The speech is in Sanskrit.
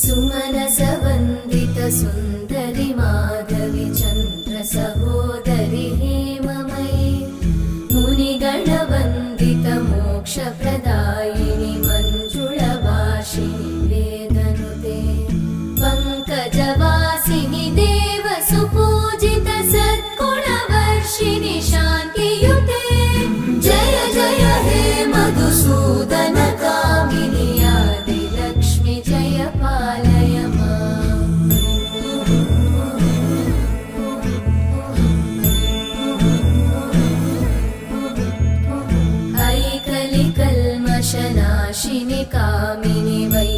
सुमनसवन्दित सुन्दरि माधवि चन्द्र सहोदरि हेममयि मुनिगणवन्दित मोक्षप्रदायिनि मञ्जुळभाषिणि वेदनुते पङ्कजवासिनि देव सुपूजित सद्गुणवर्षिणि शान्तियुते जय जय हे मधुसूदन कामिनि आदिलक्ष्मि जय पालय माम्। ऐकलिकल्मषनाशिनि कामिनि वै